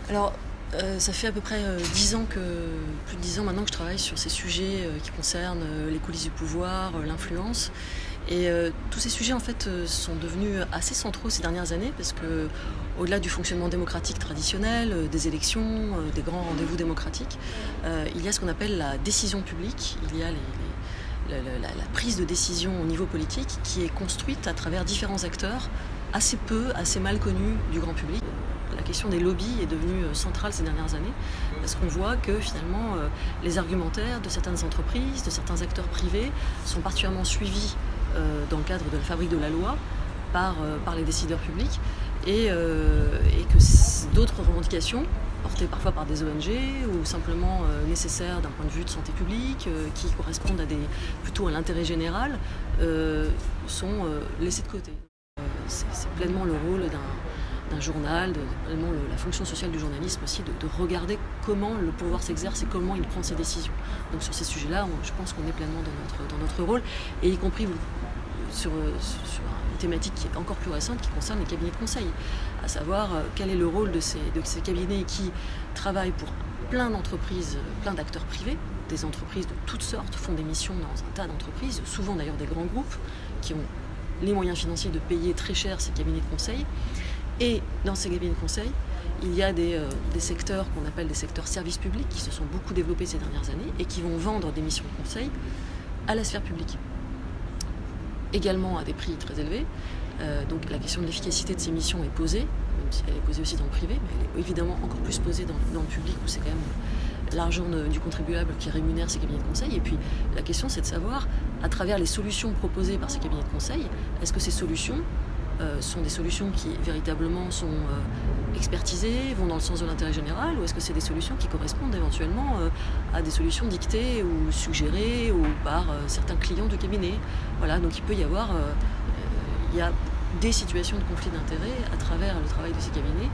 Alors, ça fait à peu près 10 ans plus de 10 ans maintenant que je travaille sur ces sujets qui concernent les coulisses du pouvoir, l'influence. Et tous ces sujets en fait sont devenus assez centraux ces dernières années parce que au-delà du fonctionnement démocratique traditionnel, des élections, des grands rendez-vous démocratiques, il y a ce qu'on appelle la décision publique. Il y a la prise de décision au niveau politique qui est construite à travers différents acteurs assez mal connus du grand public. La question des lobbies est devenue centrale ces dernières années parce qu'on voit que finalement les argumentaires de certaines entreprises, de certains acteurs privés sont particulièrement suivis dans le cadre de la fabrique de la loi par les décideurs publics et que d'autres revendications portées parfois par des ONG ou simplement nécessaires d'un point de vue de santé publique qui correspondent plutôt à l'intérêt général sont laissées de côté. C'est pleinement le rôle d'un journal, pleinement la fonction sociale du journalisme aussi, de regarder comment le pouvoir s'exerce et comment il prend ses décisions. Donc sur ces sujets-là, je pense qu'on est pleinement dans notre rôle, et y compris sur une thématique qui est encore plus récente, qui concerne les cabinets de conseil, à savoir quel est le rôle de ces cabinets qui travaillent pour plein d'entreprises, plein d'acteurs privés, des entreprises de toutes sortes, font des missions dans un tas d'entreprises, souvent d'ailleurs des grands groupes, qui ont les moyens financiers de payer très cher ces cabinets de conseil. Et dans ces cabinets de conseil, il y a des secteurs qu'on appelle des secteurs services publics qui se sont beaucoup développés ces dernières années et qui vont vendre des missions de conseil à la sphère publique. Également à des prix très élevés. Donc la question de l'efficacité de ces missions est posée, même si elle est posée aussi dans le privé, mais elle est évidemment encore plus posée dans le public où c'est quand même l'argent du contribuable qui rémunère ces cabinets de conseil. Et puis la question c'est de savoir, à travers les solutions proposées par ces cabinets de conseil, est-ce que ces solutions sont des solutions qui véritablement sont expertisées, vont dans le sens de l'intérêt général, ou est-ce que c'est des solutions qui correspondent éventuellement à des solutions dictées ou suggérées ou par certains clients du cabinet. Voilà, donc il peut y avoir il y a des situations de conflit d'intérêt à travers le travail de ces cabinets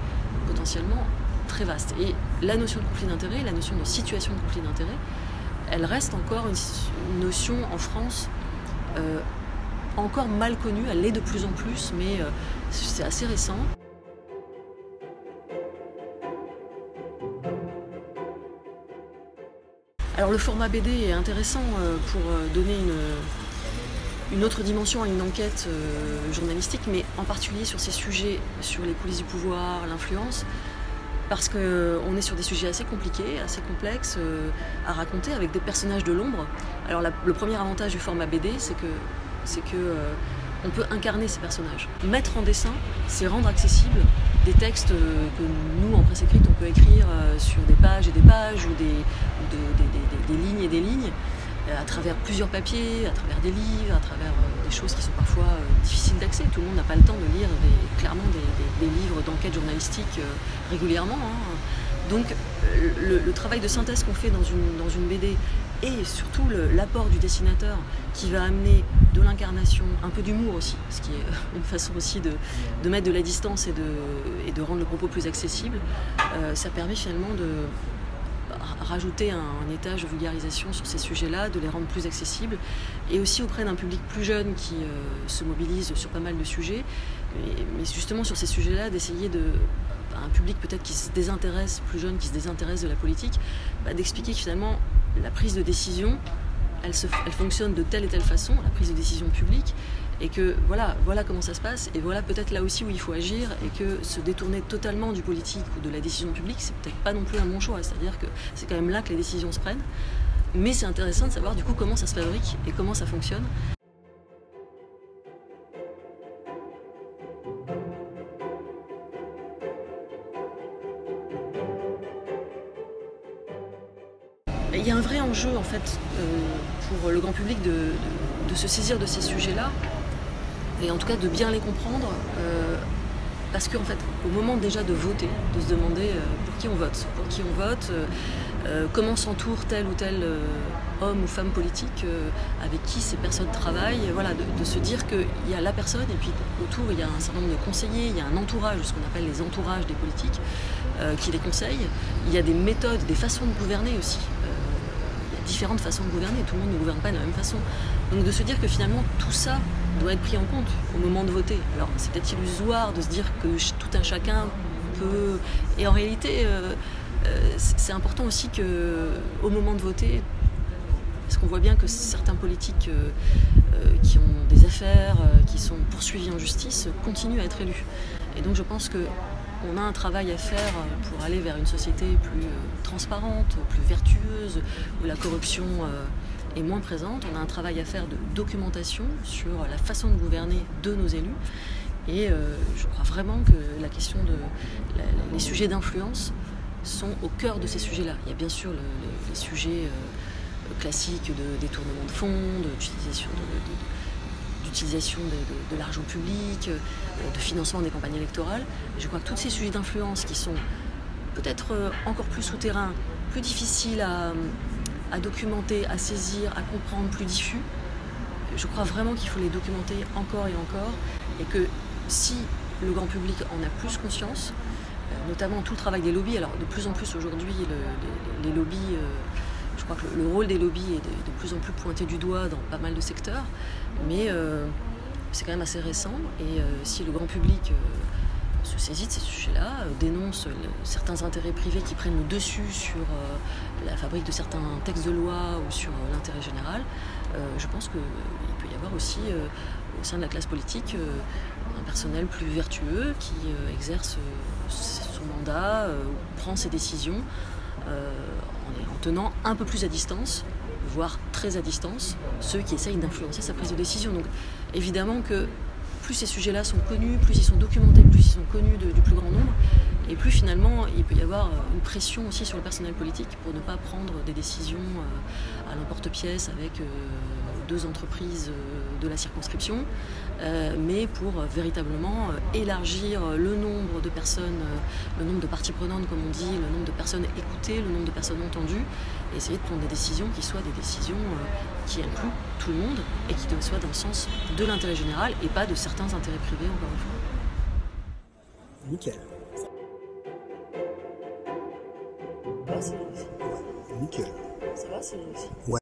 potentiellement très vastes. Et la notion de conflit d'intérêt, la notion de situation de conflit d'intérêt, elle reste encore une notion en France encore mal connue, elle l'est de plus en plus, mais c'est assez récent. Alors le format BD est intéressant pour donner une autre dimension à une enquête journalistique, mais en particulier sur ces sujets, sur les coulisses du pouvoir, l'influence, parce qu'on est sur des sujets assez compliqués, assez complexes à raconter, avec des personnages de l'ombre. Alors le premier avantage du format BD, c'est que on peut incarner ces personnages. Mettre en dessin, c'est rendre accessible des textes que nous, en presse écrite, on peut écrire sur des pages et des pages, ou des lignes et des lignes, à travers plusieurs papiers, à travers des livres, à travers des choses qui sont parfois difficiles d'accès. Tout le monde n'a pas le temps de lire clairement des livres d'enquête journalistique régulièrement. Donc le travail de synthèse qu'on fait dans une BD, et surtout l'apport du dessinateur qui va amener de l'incarnation, un peu d'humour aussi, ce qui est une façon aussi de mettre de la distance et de rendre le propos plus accessible, ça permet finalement de rajouter un étage de vulgarisation sur ces sujets-là, de les rendre plus accessibles, et aussi auprès d'un public plus jeune qui se mobilise sur pas mal de sujets, mais justement sur ces sujets-là, d'essayer un public peut-être qui se désintéresse, plus jeune, qui se désintéresse de la politique, d'expliquer que finalement la prise de décision, elle fonctionne de telle et telle façon, la prise de décision publique, et que voilà comment ça se passe, et voilà peut-être là aussi où il faut agir, et que se détourner totalement du politique ou de la décision publique, c'est peut-être pas non plus un bon choix, c'est-à-dire que c'est quand même là que les décisions se prennent, mais c'est intéressant de savoir du coup comment ça se fabrique et comment ça fonctionne. Il y a un vrai enjeu en fait pour le grand public de se saisir de ces sujets-là, et en tout cas de bien les comprendre, parce qu'en fait au moment déjà de voter, de se demander pour qui on vote, comment s'entoure tel ou tel homme ou femme politique, avec qui ces personnes travaillent, voilà, de se dire qu'il y a la personne et puis autour il y a un certain nombre de conseillers, il y a un entourage, ce qu'on appelle les entourages des politiques, qui les conseillent. Il y a des méthodes, des façons de gouverner aussi. Il y a différentes façons de gouverner, tout le monde ne gouverne pas de la même façon. Donc de se dire que finalement tout ça doit être pris en compte au moment de voter. Alors c'est peut-être illusoire de se dire que tout un chacun peu. Et en réalité, c'est important aussi qu'au moment de voter, parce qu'on voit bien que certains politiques qui ont des affaires, qui sont poursuivis en justice, continuent à être élus. Et donc je pense qu'on a un travail à faire pour aller vers une société plus transparente, plus vertueuse, où la corruption est moins présente. On a un travail à faire de documentation sur la façon de gouverner de nos élus. Et je crois vraiment que la question les sujets d'influence sont au cœur de ces sujets-là. Il y a bien sûr les sujets classiques de détournement de fonds, d'utilisation de l'argent public, de financement des campagnes électorales. Je crois que tous ces sujets d'influence qui sont peut-être encore plus souterrains, plus difficiles à documenter, à saisir, à comprendre, plus diffus, je crois vraiment qu'il faut les documenter encore et encore, et que si le grand public en a plus conscience, notamment tout le travail des lobbies. Alors de plus en plus aujourd'hui, les lobbies, je crois que le rôle des lobbies est de plus en plus pointé du doigt dans pas mal de secteurs, mais c'est quand même assez récent. Et si le grand public se saisit de ces sujets-là, dénonce certains intérêts privés qui prennent le dessus sur la fabrique de certains textes de loi ou sur l'intérêt général, je pense qu'il peut y avoir aussi au sein de la classe politique un personnel plus vertueux qui exerce son mandat, prend ses décisions en tenant un peu plus à distance, voire très à distance, ceux qui essayent d'influencer sa prise de décision. Donc évidemment que plus ces sujets-là sont connus, plus ils sont documentés, plus ils sont connus du plus grand nombre, et plus finalement il peut y avoir une pression aussi sur le personnel politique pour ne pas prendre des décisions à l'emporte-pièce avec deux entreprises de la circonscription, mais pour véritablement élargir le nombre de personnes, le nombre de parties prenantes comme on dit, le nombre de personnes écoutées, le nombre de personnes entendues, et essayer de prendre des décisions qui soient des décisions qui incluent tout le monde et qui soient dans le sens de l'intérêt général et pas de certains intérêts privés, encore une fois. Nickel. Ouais, c'est... Nickel. Ça va, c'est... Ouais.